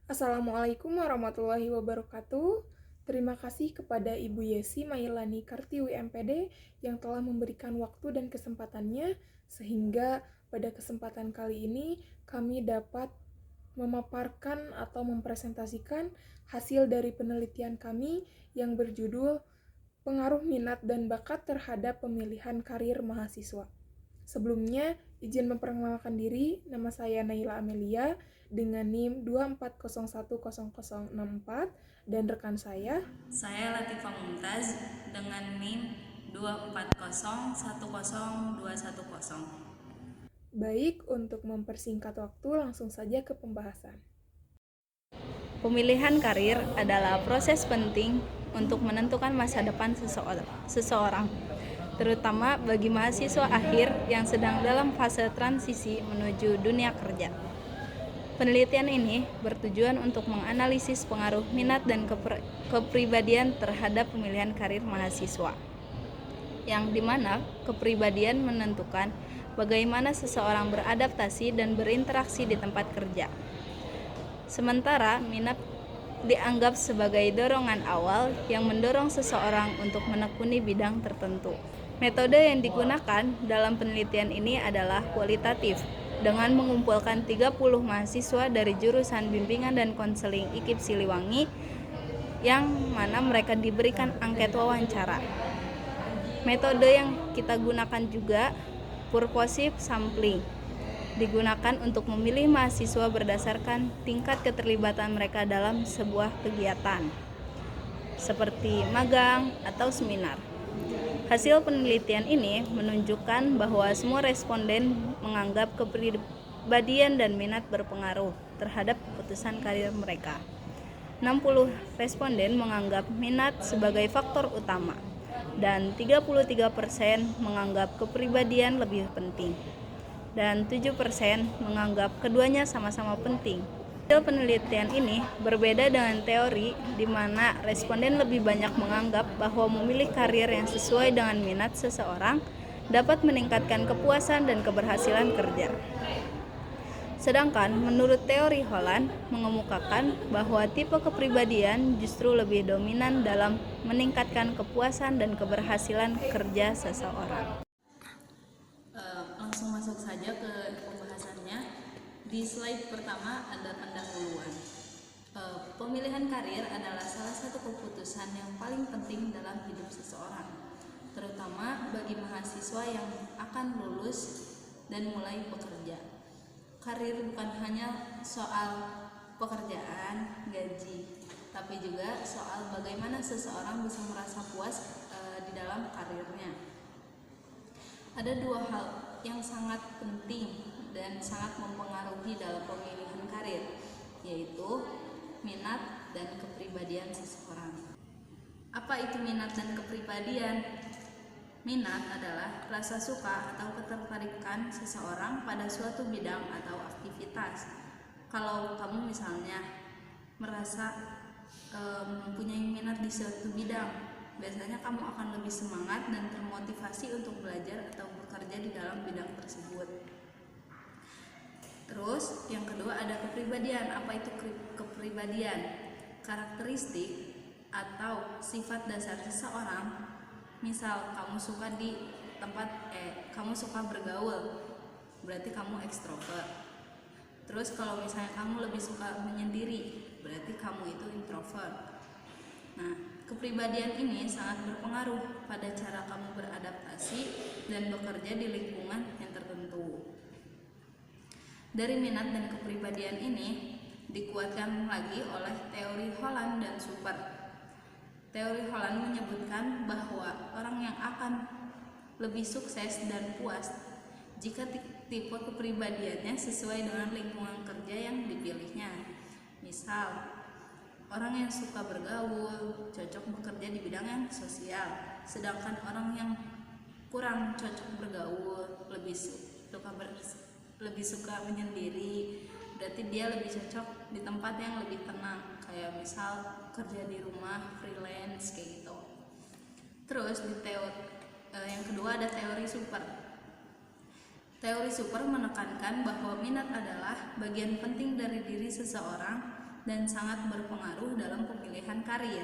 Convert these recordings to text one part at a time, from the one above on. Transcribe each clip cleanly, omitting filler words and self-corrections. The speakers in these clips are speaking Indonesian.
Assalamualaikum warahmatullahi wabarakatuh. Terima kasih kepada Ibu Yesi Mailani Kartiwi MPD yang telah memberikan waktu dan kesempatannya sehingga pada kesempatan kali ini kami dapat memaparkan atau mempresentasikan hasil dari penelitian kami yang berjudul Pengaruh Minat dan Bakat Terhadap Pemilihan Karir Mahasiswa. Sebelumnya, izin memperkenalkan diri, nama saya Naila Amelia dengan NIM 240100064 dan rekan saya. Saya Latifah Mumtaz dengan NIM 240100210. Baik, untuk mempersingkat waktu langsung saja ke pembahasan. Pemilihan karir adalah proses penting untuk menentukan masa depan seseorang, terutama bagi mahasiswa akhir yang sedang dalam fase transisi menuju dunia kerja. Penelitian ini bertujuan untuk menganalisis pengaruh minat dan kepribadian terhadap pemilihan karir mahasiswa, yang dimana kepribadian menentukan bagaimana seseorang beradaptasi dan berinteraksi di tempat kerja. Sementara minat dianggap sebagai dorongan awal yang mendorong seseorang untuk menekuni bidang tertentu. Metode yang digunakan dalam penelitian ini adalah kualitatif, dengan mengumpulkan 30 mahasiswa dari jurusan bimbingan dan konseling IKIP Siliwangi yang mana mereka diberikan angket wawancara. Metode yang kita gunakan juga purposive sampling, digunakan untuk memilih mahasiswa berdasarkan tingkat keterlibatan mereka dalam sebuah kegiatan, seperti magang atau seminar. Hasil penelitian ini menunjukkan bahwa semua responden menganggap kepribadian dan minat berpengaruh terhadap keputusan karir mereka. 60 responden menganggap minat sebagai faktor utama, dan 33% menganggap kepribadian lebih penting, dan 7% menganggap keduanya sama-sama penting. Hasil penelitian ini berbeda dengan teori di mana responden lebih banyak menganggap bahwa memilih karir yang sesuai dengan minat seseorang dapat meningkatkan kepuasan dan keberhasilan kerja. Sedangkan menurut teori Holland mengemukakan bahwa tipe kepribadian justru lebih dominan dalam meningkatkan kepuasan dan keberhasilan kerja seseorang. Langsung masuk saja ke pembahasannya. Di slide pertama ada pendahuluan. Pemilihan karir adalah salah satu keputusan yang paling penting dalam hidup seseorang, terutama bagi mahasiswa yang akan lulus dan mulai bekerja. Karir bukan hanya soal pekerjaan, gaji, tapi juga soal bagaimana seseorang bisa merasa puas di dalam karirnya. Ada dua hal yang sangat penting dan sangat mempengaruhi dalam pemilihan karir, yaitu minat dan kepribadian seseorang. Apa itu minat dan kepribadian? Minat adalah rasa suka atau ketertarikan seseorang pada suatu bidang atau aktivitas. Kalau kamu misalnya merasa mempunyai minat di suatu bidang, biasanya kamu akan lebih semangat dan termotivasi untuk belajar atau bekerja di dalam bidang tersebut. Terus yang kedua ada kepribadian. Apa itu kepribadian? Karakteristik atau sifat dasar seseorang. Misal kamu suka kamu suka bergaul, berarti kamu ekstrovert. Terus kalau misalnya kamu lebih suka menyendiri, berarti kamu itu introvert. Nah, kepribadian ini sangat berpengaruh pada cara kamu beradaptasi dan bekerja di lingkungan yang tertentu. Dari minat dan kepribadian ini dikuatkan lagi oleh teori Holland dan Super. Teori Holland menyebutkan bahwa orang yang akan lebih sukses dan puas jika tipe kepribadiannya sesuai dengan lingkungan kerja yang dipilihnya. Misal, orang yang suka bergaul cocok bekerja di bidang yang sosial, sedangkan orang yang kurang cocok bergaul, lebih suka menyendiri, berarti dia lebih cocok di tempat yang lebih tenang, kayak misal kerja di rumah, freelance kayak gitu. Terus yang kedua ada teori Super. Teori Super menekankan bahwa minat adalah bagian penting dari diri seseorang dan sangat berpengaruh dalam pemilihan karir.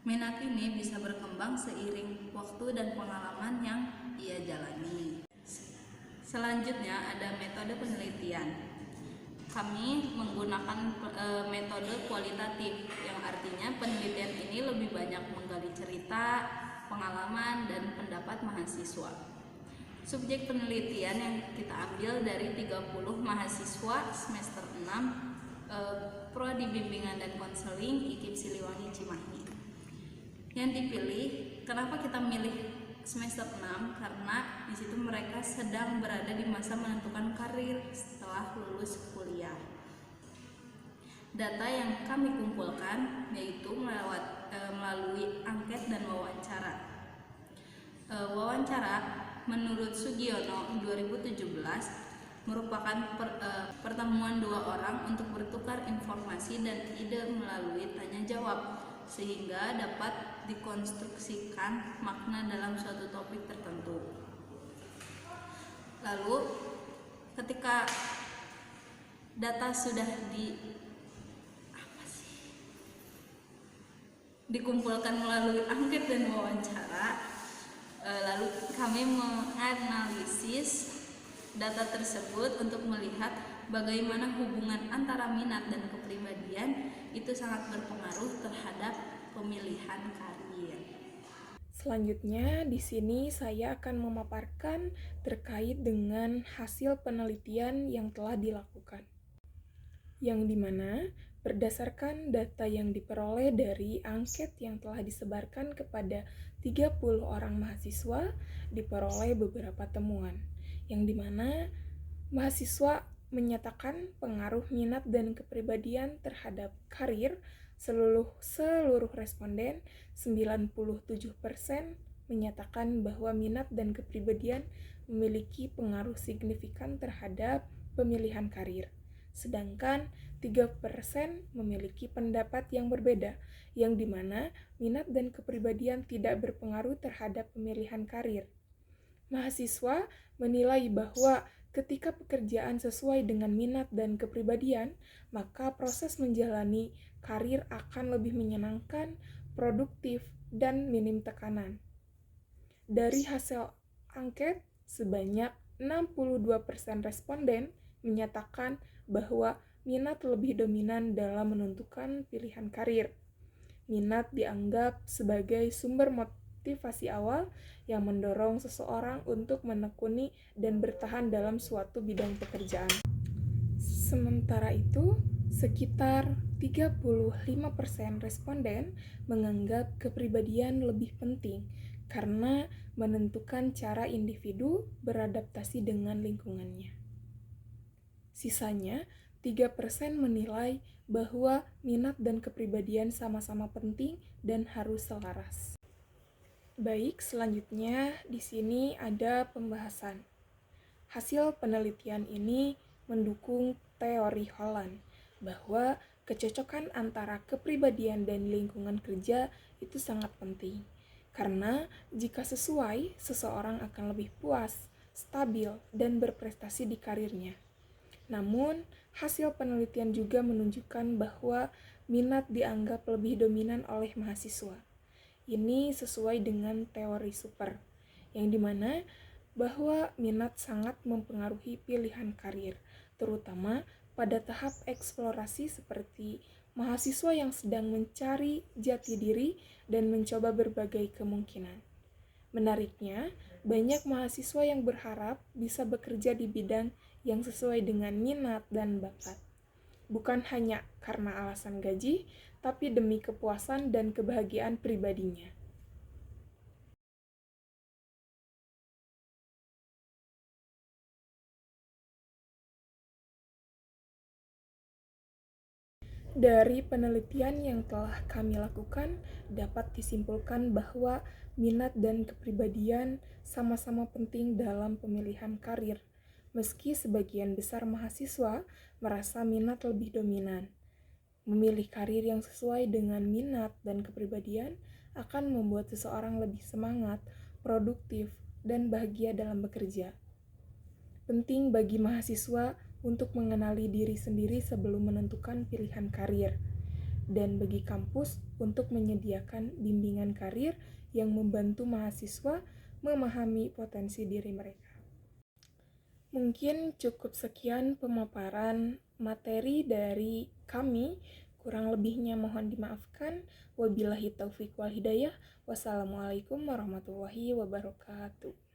Minat ini bisa berkembang seiring waktu dan pengalaman yang ia jalani. Selanjutnya ada metode penelitian. Kami menggunakan metode kualitatif, yang artinya penelitian ini lebih banyak menggali cerita, pengalaman, dan pendapat mahasiswa. Subjek penelitian yang kita ambil dari 30 mahasiswa semester 6 Prodi Bimbingan dan Konseling IKIP Siliwangi Cimahi. Yang dipilih, kenapa kita milih semester 6? Karena di situ mereka sedang berada di masa menentukan karir setelah lulus kuliah. Data yang kami kumpulkan yaitu melalui angket dan wawancara. Wawancara menurut Sugiono 2017 merupakan pertemuan dua orang untuk bertukar informasi dan ide melalui tanya jawab, sehingga dapat dikonstruksikan makna dalam suatu topik tertentu. Lalu ketika data sudah dikumpulkan melalui angket dan wawancara, lalu kami menganalisis data tersebut untuk melihat bagaimana hubungan antara minat dan kepribadian itu sangat berpengaruh terhadap pemilihan karir. Selanjutnya, di sini saya akan memaparkan terkait dengan hasil penelitian yang telah dilakukan. Yang dimana berdasarkan data yang diperoleh dari angket yang telah disebarkan kepada 30 orang mahasiswa, diperoleh beberapa temuan. Yang dimana mahasiswa menyatakan pengaruh minat dan kepribadian terhadap karir. Seluruh responden 97% menyatakan bahwa minat dan kepribadian memiliki pengaruh signifikan terhadap pemilihan karir. Sedangkan 3% memiliki pendapat yang berbeda, yang dimana minat dan kepribadian tidak berpengaruh terhadap pemilihan karir. Mahasiswa menilai bahwa ketika pekerjaan sesuai dengan minat dan kepribadian, maka proses menjalani karir akan lebih menyenangkan, produktif, dan minim tekanan. Dari hasil angket, sebanyak 62% responden menyatakan bahwa minat lebih dominan dalam menentukan pilihan karir. Minat dianggap sebagai sumber motivasi awal yang mendorong seseorang untuk menekuni dan bertahan dalam suatu bidang pekerjaan. Sementara itu, sekitar 35% responden menganggap kepribadian lebih penting karena menentukan cara individu beradaptasi dengan lingkungannya. Sisanya, 3% menilai bahwa minat dan kepribadian sama-sama penting dan harus selaras. Baik, selanjutnya di sini ada pembahasan. Hasil penelitian ini mendukung teori Holland bahwa kecocokan antara kepribadian dan lingkungan kerja itu sangat penting. Karena jika sesuai, seseorang akan lebih puas, stabil, dan berprestasi di karirnya. Namun, hasil penelitian juga menunjukkan bahwa minat dianggap lebih dominan oleh mahasiswa. Ini sesuai dengan teori super, yang dimana bahwa minat sangat mempengaruhi pilihan karir, terutama pada tahap eksplorasi seperti mahasiswa yang sedang mencari jati diri dan mencoba berbagai kemungkinan. Menariknya, banyak mahasiswa yang berharap bisa bekerja di bidang yang sesuai dengan minat dan bakat. Bukan hanya karena alasan gaji, tapi demi kepuasan dan kebahagiaan pribadinya. Dari penelitian yang telah kami lakukan, dapat disimpulkan bahwa minat dan kepribadian sama-sama penting dalam pemilihan karir, meski sebagian besar mahasiswa merasa minat lebih dominan. Memilih karir yang sesuai dengan minat dan kepribadian akan membuat seseorang lebih semangat, produktif, dan bahagia dalam bekerja. Penting bagi mahasiswa untuk mengenali diri sendiri sebelum menentukan pilihan karir, dan bagi kampus untuk menyediakan bimbingan karir yang membantu mahasiswa memahami potensi diri mereka. Mungkin cukup sekian pemaparan materi dari kami. Kurang lebihnya mohon dimaafkan. Wabillahi taufiq wal hidayah. Wassalamualaikum warahmatullahi wabarakatuh.